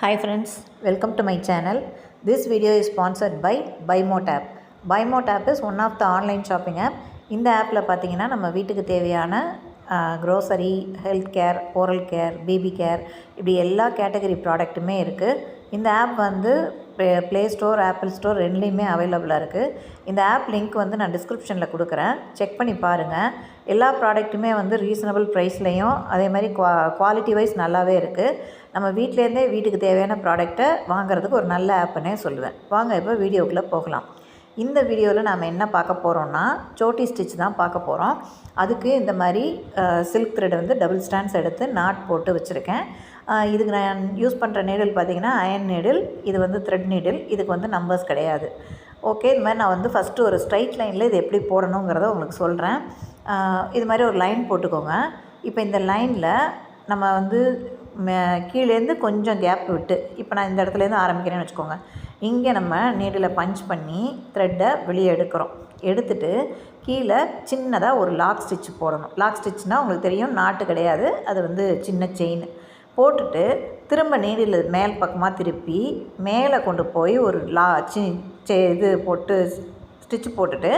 Hi friends, welcome to my channel. This video is sponsored by BuyMote app. BuyMote app is one of the online shopping app. இந்த ஆப்பில் பார்த்தீங்கன்னா நம்ம வீட்டுக்கு தேவையான grocery, health care, oral care, baby care இப்படி எல்லா category ப்ராடக்ட்டுமே இருக்குது. இந்த ஆப் வந்து ப்ளே ஸ்டோர், ஆப்பிள் ஸ்டோர் ரெண்டுலேயுமே அவைலபிளாக இருக்குது. இந்த ஆப் லிங்க் வந்து நான் டிஸ்கிரிப்ஷனில் கொடுக்குறேன், செக் பண்ணி பாருங்கள். எல்லா ப்ராடக்ட்டுமே வந்து ரீசனபிள் ப்ரைஸ்லேயும் அதே மாதிரி குவாலிட்டி வைஸ் நல்லாவே இருக்குது. நம்ம வீட்டிலேருந்தே வீட்டுக்கு தேவையான ப்ராடக்டை வாங்குறதுக்கு ஒரு நல்ல ஆப்புன்னே சொல்லுவேன். வாங்க இப்போ வீடியோக்குள்ளே போகலாம். இந்த வீடியோவில் நாம் என்ன பார்க்க போகிறோம்னா சோட்டி ஸ்டிச் தான் பார்க்க போகிறோம். அதுக்கு இந்த மாதிரி சில்க் த்ரெட் வந்து டபுள் ஸ்டாண்ட்ஸ் எடுத்து நாட் போட்டு வச்சுருக்கேன். இதுக்கு நான் யூஸ் பண்ணுற நீடில் பார்த்திங்கன்னா அயன் நீடில், இது வந்து த்ரெட் நீடில், இதுக்கு வந்து நம்பர்ஸ் கிடையாது. ஓகே, இது மாதிரி நான் வந்து ஃபஸ்ட்டு ஒரு ஸ்ட்ரைட் லைனில் இது எப்படி போடணுங்கிறத உங்களுக்கு சொல்கிறேன். இது மாதிரி ஒரு லைன் போட்டுக்கோங்க. இப்போ இந்த லைனில் நம்ம வந்து கீழேருந்து கொஞ்சம் கேப் விட்டு, இப்போ நான் இந்த இடத்துலேருந்து ஆரம்பிக்கிறேன்னு வச்சுக்கோங்க. இங்கே நம்ம நீடில் பஞ்ச் பண்ணி த்ரெட்டை வெளியே எடுத்துட்டு கீழே சின்னதாக ஒரு லாக் ஸ்டிச் போடணும். லாக் ஸ்டிச்னால் உங்களுக்கு தெரியும், நாட்டு கிடையாது, அது வந்து சின்ன செயின் போட்டுட்டு திரும்ப நீடில் மேல் பக்கமாக திருப்பி மேலே கொண்டு போய் ஒரு இது போட்டு ஸ்டிச்சு போட்டுட்டு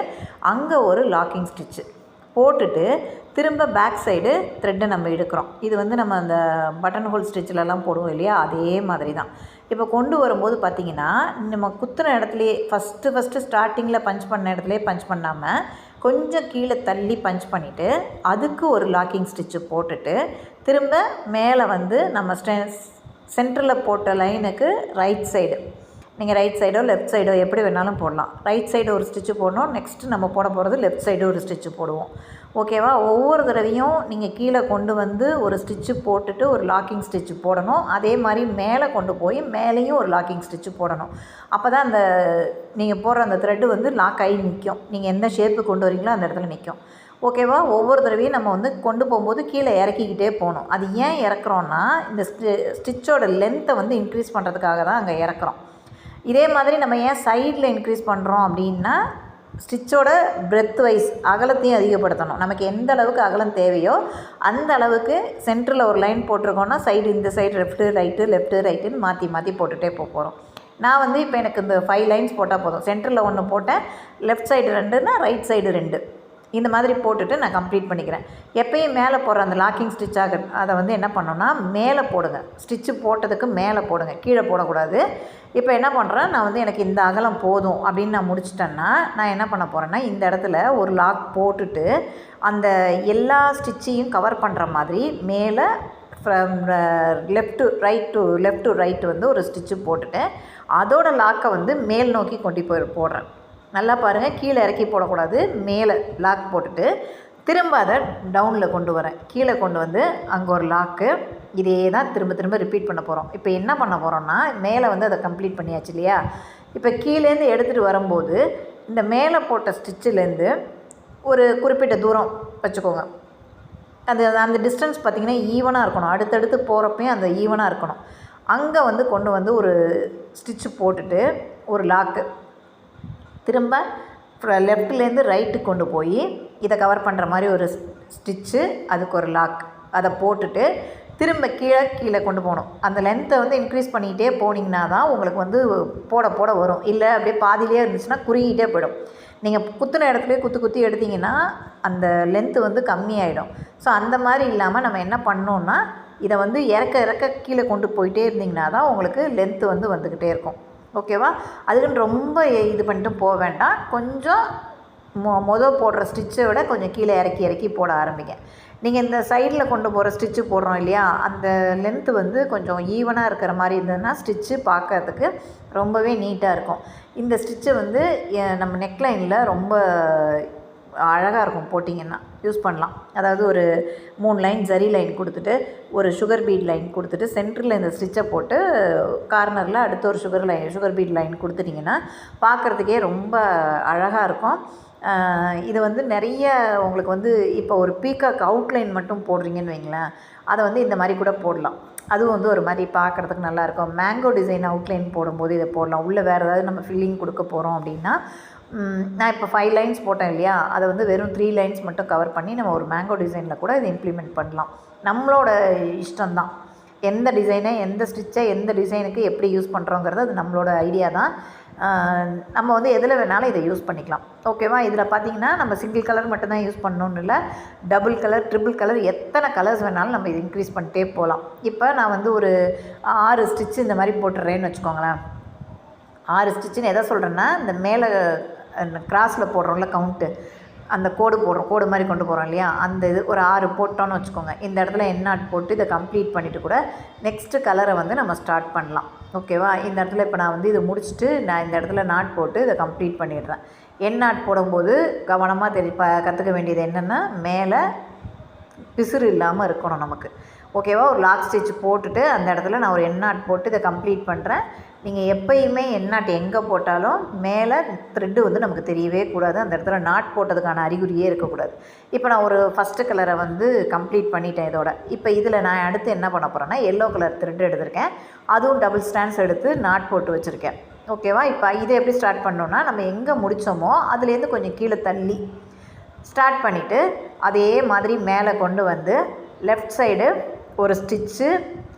அங்கே ஒரு லாக்கிங் ஸ்டிச்சு போட்டுட்டு திரும்ப பேக் சைடு த்ரெட்டை நம்ம எடுக்கிறோம். இது வந்து நம்ம அந்த பட்டன் ஹோல் ஸ்டிச்சிலலாம் போடுவோம் இல்லையா, அதே மாதிரி தான். இப்போ கொண்டு வரும்போது பார்த்திங்கன்னா நம்ம குத்துன இடத்துலையே ஃபஸ்ட்டு ஸ்டார்டிங்கில் பஞ்ச் பண்ண இடத்துலையே பஞ்ச் பண்ணாமல் கொஞ்சம் கீழே தள்ளி பஞ்ச் பண்ணிவிட்டு அதுக்கு ஒரு லாக்கிங் ஸ்டிச்சு போட்டுட்டு திரும்ப மேலே வந்து நம்ம சென்டரில் போட்ட லைனுக்கு ரைட் சைடு, நீங்கள் ரைட் சைடோ லெஃப்ட் சைடோ எப்படி வேணாலும் போடலாம். ரைட் சைடு ஒரு ஸ்டிச்சு போடணும், நெக்ஸ்ட்டு நம்ம போட போகிறது லெஃப்ட் சைடு ஒரு ஸ்டிச்சு போடுவோம். ஓகேவா? ஒவ்வொரு தடவையும் நீங்கள் கீழே கொண்டு வந்து ஒரு ஸ்டிச்சு போட்டுட்டு ஒரு லாக்கிங் ஸ்டிச்சு போடணும். அதே மாதிரி மேலே கொண்டு போய் மேலேயும் ஒரு லாக்கிங் ஸ்டிச்சு போடணும். அப்போ தான் அந்த நீங்கள் போடுற அந்த த்ரெட்டு வந்து லாக் ஆகி நிற்கும். நீங்கள் எந்த ஷேப்பு கொண்டு வரீங்களோ அந்த இடத்துல நிற்கும். ஓகேவா? ஒவ்வொரு தடவையும் நம்ம வந்து கொண்டு போகும்போது கீழே இறக்கிக்கிட்டே போகணும். அது ஏன் இறக்குறோன்னா இந்த ஸ்டிச்சோட லென்த்தை வந்து இன்க்ரீஸ் பண்ணுறதுக்காக தான் அங்கே இறக்குறோம். இதே மாதிரி நம்ம ஏன் சைடில் இன்க்ரீஸ் பண்ணுறோம் அப்படின்னா ஸ்டிச்சோட பிரெத் வைஸ் அகலத்தையும் அதிகப்படுத்தணும். நமக்கு எந்த அளவுக்கு அகலம் தேவையோ அந்த அளவுக்கு சென்டரில் ஒரு லைன் போட்டிருக்கோன்னா சைடு, இந்த சைடு லெஃப்ட்டு ரைட்டுன்னு மாற்றி போட்டுகிட்டே போகிறோம். நான் வந்து இப்போ எனக்கு இந்த 5 லைன்ஸ் போட்டால் போதும். சென்டரில் 1 போட்டேன், லெஃப்ட் சைடு 2ன்னா ரைட் சைடு 2, இந்த மாதிரி போட்டுட்டு நான் கம்ப்ளீட் பண்ணிக்கிறேன். எப்பயும் மேலே போடுற அந்த லாக்கிங் ஸ்டிச்சாக அதை வந்து என்ன பண்ணோன்னா மேலே போடுங்க. ஸ்டிச்சு போட்டதுக்கு மேலே போடுங்க, கீழே போடக்கூடாது. இப்போ என்ன பண்ணுறேன், நான் வந்து எனக்கு இந்த அகலம் போதும் அப்படின்னு நான் முடிச்சிட்டேன்னா நான் என்ன பண்ண போகிறேன்னா இந்த இடத்துல ஒரு லாக் போட்டுட்டு அந்த எல்லா ஸ்டிச்சையும் கவர் பண்ணுற மாதிரி மேலே ஃப்ரம் லெஃப்ட் டு ரைட் வந்து ஒரு ஸ்டிச்சு போட்டுட்டு அதோட லாக்கை வந்து மேல் நோக்கி கொண்டு போடுறேன். நல்லா பாருங்கள், கீழே இறக்கி போடக்கூடாது, மேலே லாக் போட்டுட்டு திரும்ப அதை டவுனில் கொண்டு வரேன். கீழே கொண்டு வந்து அங்கே ஒரு லாக்கு. இதே தான் திரும்ப ரிப்பீட் பண்ண போகிறோம். இப்போ என்ன பண்ண போகிறோம்னா மேலே வந்து அதை கம்ப்ளீட் பண்ணியாச்சு இல்லையா. இப்போ கீழேருந்து எடுத்துகிட்டு வரும்போது இந்த மேலே போட்ட ஸ்டிச்சிலேருந்து ஒரு குறிப்பிட்ட தூரம் வச்சுக்கோங்க. அந்த டிஸ்டன்ஸ் பார்த்திங்கன்னா ஈவனாக இருக்கணும். அடுத்தடுத்து போகிறப்பையும் அந்த ஈவனாக இருக்கணும். அங்கே வந்து கொண்டு வந்து ஒரு ஸ்டிச்சு போட்டுட்டு ஒரு லாக்கு, திரும்ப லெஃப்ட்லேருந்து ரைட்டுக்கு கொண்டு போய் இதை கவர் பண்ணுற மாதிரி ஒரு ஸ்டிச்சு, அதுக்கு ஒரு லாக், அதை போட்டுட்டு திரும்ப கீழே கொண்டு போகணும். அந்த லென்த்தை வந்து இன்க்ரீஸ் பண்ணிக்கிட்டே போனீங்கன்னா தான் உங்களுக்கு வந்து போட வரும். இல்லை அப்படியே பாதியிலே இருந்துச்சுன்னா குறுகிட்டே போயிடும். நீங்கள் குத்துன இடத்துலேயே குத்தி எடுத்திங்கன்னா அந்த லென்த்து வந்து கம்மியாயிடும். ஸோ அந்த மாதிரி இல்லாமல் நம்ம என்ன பண்ணோன்னா இதை வந்து இறக்க கீழே கொண்டு போயிட்டே இருந்திங்கன்னா தான் உங்களுக்கு லென்த்து வந்து வந்துக்கிட்டே இருக்கும். ஓகேவா? அதுக்குன்னு ரொம்ப இது பண்ணிட்டு போக வேண்டாம். கொஞ்சம் போடுற ஸ்டிச்சை விட கொஞ்சம் கீழே இறக்கி போட ஆரம்பிங்க. நீங்கள் இந்த சைடில் கொண்டு போகிற ஸ்டிச்சு போடுறோம் இல்லையா, அந்த லென்த்து வந்து கொஞ்சம் ஈவனாக இருக்கிற மாதிரி இருந்ததுன்னா ஸ்டிச்சு பார்க்கறதுக்கு ரொம்பவே நீட்டாக இருக்கும். இந்த ஸ்டிச்சை வந்து நம்ம நெக்லைனில் ரொம்ப அழகாக இருக்கும், போட்டிங்கன்னா யூஸ் பண்ணலாம். அதாவது ஒரு 3 லைன் ஜரி லைன் கொடுத்துட்டு ஒரு சுகர் பீட் லைன் கொடுத்துட்டு சென்டரில் இந்த ஸ்டிச்சை போட்டு கார்னரில் அடுத்த ஒரு சுகர் பீட் லைன் கொடுத்துட்டிங்கன்னா பார்க்குறதுக்கே ரொம்ப அழகாக இருக்கும். இது வந்து நிறைய உங்களுக்கு வந்து இப்போ ஒரு பீகாக் அவுட்லைன் மட்டும் போடுறீங்கன்னு வைங்களேன், அதை வந்து இந்த மாதிரி கூட போடலாம். அதுவும் வந்து ஒரு மாதிரி பார்க்குறதுக்கு நல்லாயிருக்கும். மேங்கோ டிசைன் அவுட்லைன் போடும்போது இதை போடலாம். உள்ளே வேறு ஏதாவது நம்ம ஃபில்லிங் கொடுக்க போகிறோம் அப்படின்னா நான் இப்போ 5 லைன்ஸ் போட்டேன் இல்லையா, அதை வந்து வெறும் 3 லைன்ஸ் மட்டும் கவர் பண்ணி நம்ம ஒரு மேங்கோ டிசைனில் கூட இதை இம்ப்ளிமெண்ட் பண்ணலாம். நம்மளோட இஷ்டம்தான். எந்த டிசைனை எந்த ஸ்டிச்சை எந்த டிசைனுக்கு எப்படி யூஸ் பண்ணுறோங்கிறது அது நம்மளோட ஐடியா தான். நம்ம வந்து எதில் வேணாலும் இதை யூஸ் பண்ணிக்கலாம். ஓகேவா? இதில் பார்த்திங்கன்னா நம்ம சிங்கிள் கலர் மட்டும்தான் யூஸ் பண்ணணுன்னு இல்லை, டபுள் கலர், ட்ரிபிள் கலர், எத்தனை கலர்ஸ் வேணாலும் நம்ம இது இன்க்ரீஸ் பண்ணிட்டே போகலாம். இப்போ நான் வந்து ஒரு 6 ஸ்டிச்சு இந்த மாதிரி போட்டுறேன்னு வச்சுக்கோங்களேன். 6 ஸ்டிச்சுன்னு எதை சொல்கிறேன்னா, இந்த மேலே கிராஸில் போடுறோம்ல கவுண்ட்டு, அந்த கோடு போடுறோம், கோடு மாதிரி கொண்டு போகிறோம் இல்லையா, அந்த இது ஒரு 6 போட்டோன்னு வச்சுக்கோங்க. இந்த இடத்துல எண்ணாட் போட்டு இதை கம்ப்ளீட் பண்ணிவிட்டு கூட நெக்ஸ்ட்டு கலரை வந்து நம்ம ஸ்டார்ட் பண்ணலாம். ஓகேவா? இந்த இடத்துல இப்போ நான் வந்து இதை முடிச்சுட்டு நான் இந்த இடத்துல நாட் போட்டு இதை கம்ப்ளீட் பண்ணிடுறேன். எண்ணாட் போடும்போது கவனமாக கற்றுக்க வேண்டியது என்னென்னா, மேலே பிசுறு இல்லாமல் இருக்கணும் நமக்கு. ஓகேவா? ஒரு லாக் ஸ்டிச் போட்டுட்டு அந்த இடத்துல நான் ஒரு எண்ணாட் போட்டு இதை கம்ப்ளீட் பண்ணுறேன். நீங்கள் எப்பயுமே எண்ணாட் எங்கே போட்டாலும் மேலே த்ரெட்டு வந்து நமக்கு தெரியவே கூடாது. அந்த இடத்துல நாட் போட்டதுக்கான அறிகுறியே இருக்கக்கூடாது. இப்போ நான் ஒரு ஃபஸ்ட்டு கலரை வந்து கம்ப்ளீட் பண்ணிட்டேன் இதோட. இப்போ இதில் நான் அடுத்து என்ன பண்ண போகிறேன்னா, எல்லோ கலர் த்ரெட் எடுத்திருக்கேன். அதுவும் டபுள் ஸ்டாண்ட்ஸ் எடுத்து நாட் போட்டு வச்சுருக்கேன். ஓகேவா? இப்போ இதை எப்படி ஸ்டார்ட் பண்ணோன்னா, நம்ம எங்கே முடித்தோமோ அதுலேருந்து கொஞ்சம் கீழே தள்ளி ஸ்டார்ட் பண்ணிவிட்டு அதே மாதிரி மேலே கொண்டு வந்து லெஃப்ட் சைடு ஒரு ஸ்டிச்சு,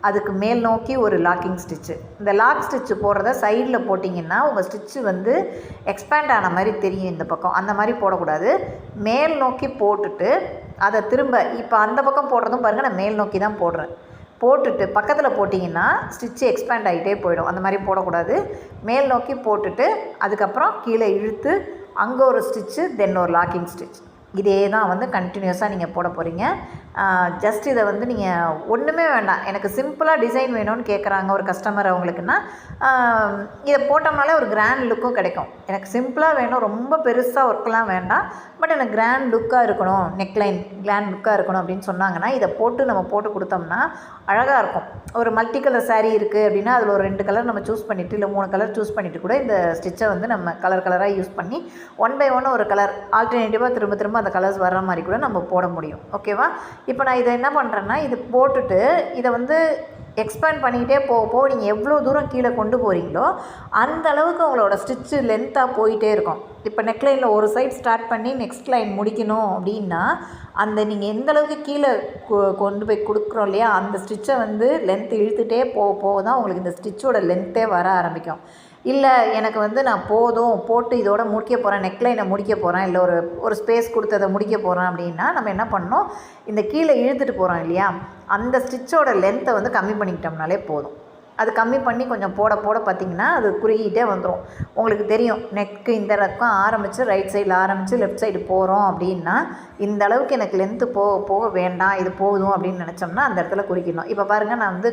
அதுக்கு மேல் நோக்கி ஒரு லாக்கிங் ஸ்டிச்சு. இந்த லாக் ஸ்டிச்சு போடுறத சைடில் போட்டிங்கன்னா உங்கள் ஸ்டிச்சு வந்து எக்ஸ்பேண்ட் ஆன மாதிரி தெரியும் இந்த பக்கம். அந்த மாதிரி போடக்கூடாது. மேல் நோக்கி போட்டுட்டு அதை திரும்ப இப்போ அந்த பக்கம் போடுறதும் பாருங்கள், நான் மேல் நோக்கி தான் போடுறேன். போட்டுட்டு பக்கத்தில் போட்டிங்கன்னா ஸ்டிச்சு எக்ஸ்பேண்ட் ஆகிட்டே போயிடும். அந்த மாதிரி போடக்கூடாது. மேல் நோக்கி போட்டுட்டு அதுக்கப்புறம் கீழே இழுத்து அங்கே ஒரு ஸ்டிச்சு, தென் ஒரு லாக்கிங் ஸ்டிச். இதே தான் வந்து கண்டினியூஸாக நீங்கள் போட போகிறீங்க. ஜஸ்ட் இதை வந்து நீங்கள் ஒன்றுமே வேண்டாம், எனக்கு சிம்பிளாக டிசைன் வேணும்னு கேட்குறாங்க ஒரு கஸ்டமர் அவங்களுக்குன்னா, இதை போட்டோம்னாலே ஒரு கிராண்ட் லுக்கும் கிடைக்கும். எனக்கு சிம்பிளாக வேணும், ரொம்ப பெருசாக ஒர்க்கெலாம் வேண்டாம், பட் எனக்கு கிராண்ட் லுக்காக இருக்கணும், நெக்லைன் கிராண்ட் லுக்காக இருக்கணும் அப்படின்னு சொன்னாங்கன்னா இதை போட்டு நம்ம போட்டு கொடுத்தோம்னா அழகாக இருக்கும். ஒரு மல்டி கலர் சாரீ இருக்குது அப்படின்னா அதில் ஒரு 2 கலர் நம்ம சூஸ் பண்ணிவிட்டு இல்லை 3 கலர் சூஸ் பண்ணிவிட்டு கூட இந்த ஸ்டிச்சை வந்து நம்ம கலர் கலராக யூஸ் பண்ணி 1 by 1 ஒரு கலர் ஆல்டர்னேட்டிவாக திரும்ப திரும்ப அந்த கலர்ஸ் வர்ற மாதிரி கூட நம்ம போட முடியும். ஓகேவா? இப்போ நான் இதை என்ன பண்ணுறேன்னா, இது போட்டுட்டு இதை வந்து எக்ஸ்பேண்ட் பண்ணிக்கிட்டே போக நீங்கள் எவ்வளோ தூரம் கீழே கொண்டு போகிறீங்களோ அந்த அளவுக்கு உங்களோட ஸ்டிச்சு லென்த்தாக போயிட்டே இருக்கும். இப்போ நெக்லைனில் ஒரு சைட் ஸ்டார்ட் பண்ணி நெக்ஸ்ட் லைன் முடிக்கணும் அப்படின்னா அந்த நீங்கள் எந்த அளவுக்கு கீழே கொண்டு போய் கொடுக்குறோம் இல்லையா, அந்த ஸ்டிச்சை வந்து லென்த் இழுத்துகிட்டே போக தான் உங்களுக்கு இந்த ஸ்டிச்சோட லென்த்தே வர ஆரம்பிக்கும். இல்லை எனக்கு வந்து நான் போட்டு இதோட முடிக்க போகிறேன், நெக்லைனை முடிக்க போகிறேன், இல்லை ஒரு ஸ்பேஸ் கொடுத்து அதை முடிக்க போகிறேன் அப்படின்னா நம்ம என்ன பண்ணணும், இந்த கீழே இழுத்துட்டு போகிறோம் இல்லையா, அந்த ஸ்டிச்சோட லென்த்தை வந்து கம்மி பண்ணிக்கிட்டோம்னாலே போதும். அது கம்மி பண்ணி கொஞ்சம் போட பார்த்திங்கன்னா அது குறுகிட்டே வந்துடும். உங்களுக்கு தெரியும், நெக்கு இந்த பக்கம் ஆரம்பித்து ரைட் சைடில் ஆரம்பித்து லெஃப்ட் சைடு போகிறோம் அப்படின்னா இந்த அளவுக்கு எனக்கு லென்த்து போக வேண்டாம், இது போதும் அப்படின்னு நினச்சோம்னா அந்த இடத்துல குறிக்கணும். இப்போ பாருங்கள், நான் வந்து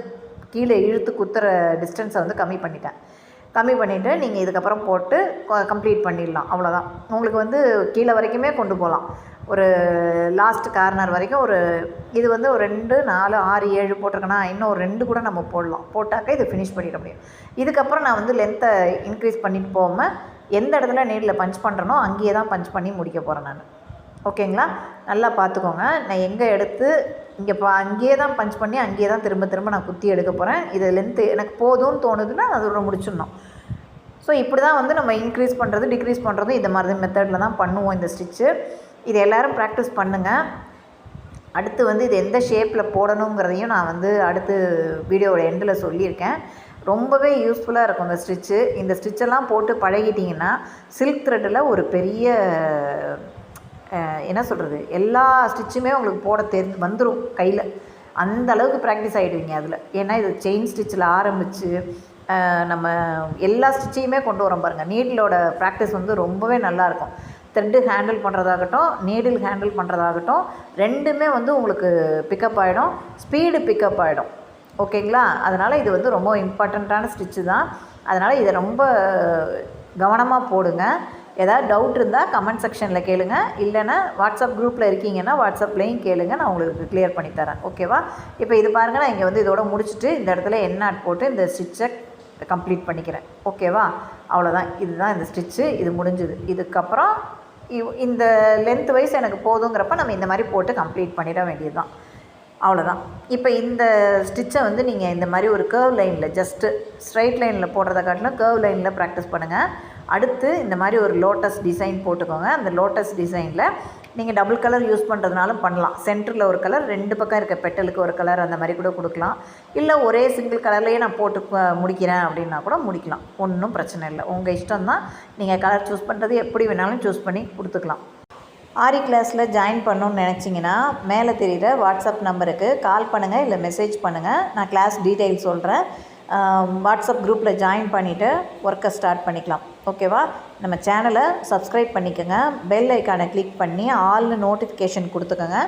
கீழே இழுத்து குத்துற டிஸ்டன்ஸை வந்து கம்மி பண்ணிவிட்டு நீங்கள் இதுக்கப்புறம் போட்டு கம்ப்ளீட் பண்ணிடலாம். அவ்வளோதான். உங்களுக்கு வந்து கீழே வரைக்குமே கொண்டு போகலாம். ஒரு லாஸ்ட் கார்னர் வரைக்கும் இது வந்து ஒரு 2, 4, 6, 7 போட்டிருக்கேன்னா இன்னும் ஒரு 2 கூட நம்ம போட்டாக்க இது ஃபினிஷ் பண்ணிட முடியும். இதுக்கப்புறம் நான் வந்து லென்த்தை இன்க்ரீஸ் பண்ணிட்டு போகாமல் எந்த இடத்துல நீடில் பஞ்ச் பண்ணுறனோ அங்கேயே தான் பஞ்ச் பண்ணி முடிக்க போகிறேன் நான். ஓகேங்களா? நல்லா பார்த்துக்கோங்க. நான் எங்கே எடுத்து இங்கே அங்கேயே தான் பஞ்ச் பண்ணி அங்கேயே தான் திரும்ப நான் குத்தி எடுக்க போகிறேன். இது லென்த்து எனக்கு போதும்னு தோணுதுன்னா அதோட முடிச்சிடணும். ஸோ இப்படி தான் வந்து நம்ம இன்க்ரீஸ் பண்ணுறது டிக்ரீஸ் பண்ணுறது இந்த மாதிரி மெத்தடில் தான் பண்ணுவோம் இந்த ஸ்டிச்சு. இது எல்லோரும் ப்ராக்டிஸ் பண்ணுங்கள். அடுத்து வந்து இது எந்த ஷேப்பில் போடணுங்கிறதையும் நான் வந்து அடுத்து வீடியோவோட எண்டில் சொல்லியிருக்கேன். ரொம்பவே யூஸ்ஃபுல்லாக இருக்கும் இந்த ஸ்டிச்சு. இந்த ஸ்டிச்செல்லாம் போட்டு பழகிட்டிங்கன்னா சில்க் த்ரெட்டில் ஒரு பெரிய என்ன சொல்கிறது, எல்லா ஸ்டிச்சுமே உங்களுக்கு போட வந்துடும் கையில். அந்த அளவுக்கு ப்ராக்டிஸ் ஆகிடுவீங்க அதில். ஏன்னா இது செயின் ஸ்டிச்சில் ஆரம்பித்து நம்ம எல்லா ஸ்டிச்சையுமே கொண்டு வரோம் பாருங்கள். நீடிலோட ப்ராக்டிஸ் வந்து ரொம்பவே நல்லாயிருக்கும். த்ரெட்டு ஹேண்டில் பண்ணுறதாகட்டும், நீடில் ஹேண்டில் பண்ணுறதாகட்டும், ரெண்டுமே வந்து உங்களுக்கு பிக்கப் ஆகிடும், ஸ்பீடு பிக்கப் ஆகிடும். ஓகேங்களா? அதனால் இது வந்து ரொம்ப இம்பார்ட்டண்ட்டான ஸ்டிச்சு தான். அதனால் இதை ரொம்ப கவனமாக போடுங்க. ஏதாவது டவுட் இருந்தால் கமெண்ட் செக்ஷனில் கேளுங்க, இல்லைன்னா வாட்ஸ்அப் குரூப்பில் இருக்கீங்கன்னா வாட்ஸ்அப்லேயும் கேளுங்க, நான் உங்களுக்கு கிளியர் பண்ணித்தரேன். ஓகேவா? இப்போ இது பாருங்கள், நான் இங்கே வந்து இதோட முடிச்சுட்டு இந்த இடத்துல எண்ணாட் போட்டு இந்த ஸ்டிச்சை கம்ப்ளீட் பண்ணிக்கிறேன். ஓகேவா? அவ்வளோதான். இதுதான் இந்த ஸ்டிச்சு. இது முடிஞ்சுது. இதுக்கப்புறம் இந்த லென்த் வைஸ் எனக்கு போதுங்கிறப்ப நம்ம இந்த மாதிரி போட்டு கம்ப்ளீட் பண்ணிட வேண்டியது தான். அவ்வளோதான். இப்போ இந்த ஸ்டிச்சை வந்து நீங்கள் இந்த மாதிரி ஒரு கர்வ் லைனில், ஜஸ்ட்டு ஸ்ட்ரைட் லைனில் போடுறத காட்டிலும் கர்வ் லைனில் ப்ராக்டிஸ் பண்ணுங்கள். அடுத்து இந்த மாதிரி ஒரு லோட்டஸ் டிசைன் போட்டுக்கோங்க. அந்த லோட்டஸ் டிசைனில் நீங்கள் டபுள் கலர் யூஸ் பண்ணுறதுனாலும் பண்ணலாம். சென்டரில் ஒரு கலர், 2 பக்கம் இருக்க பெட்டலுக்கு ஒரு கலர், அந்த மாதிரி கூட கொடுக்கலாம். இல்லை ஒரே சிங்கிள் கலர்லேயே நான் போட்டு முடிக்கிறேன் அப்படின்னா கூட முடிக்கலாம். ஒன்றும் பிரச்சனை இல்லை. உங்கள் இஷ்டம் தான். நீங்கள் கலர் சூஸ் பண்ணுறது எப்படி வேணாலும் சூஸ் பண்ணி கொடுத்துக்கலாம். ஆரி கிளாஸில் ஜாயின் பண்ணணுன்னு நினச்சிங்கன்னா மேலே தெரிகிற வாட்ஸ்அப் நம்பருக்கு கால் பண்ணுங்கள், இல்லை மெசேஜ் பண்ணுங்கள். நான் கிளாஸ் டீட்டெயில் சொல்கிறேன். வாட்ஸ்அப் குரூப்பில் ஜாயின் பண்ணிவிட்டு ஒர்க்கை ஸ்டார்ட் பண்ணிக்கலாம். ஓகேவா? நம்ம சேனலை சப்ஸ்கிரைப் பண்ணிக்கோங்க. பெல் ஐக்கானை கிளிக் பண்ணி ஆல்னு நோட்டிஃபிகேஷன் கொடுத்துக்கோங்க.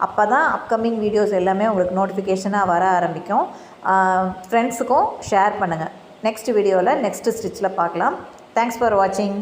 அப்போ தான் அப்கமிங் வீடியோஸ் எல்லாமே உங்களுக்கு நோட்டிஃபிகேஷனாக வர ஆரம்பிக்கும். ஃப்ரெண்ட்ஸுக்கும் ஷேர் பண்ணுங்கள். நெக்ஸ்ட் வீடியோவில் நெக்ஸ்ட் ஸ்டிச்சில் பார்க்கலாம். தேங்க்ஸ் ஃபார் வாட்சிங்.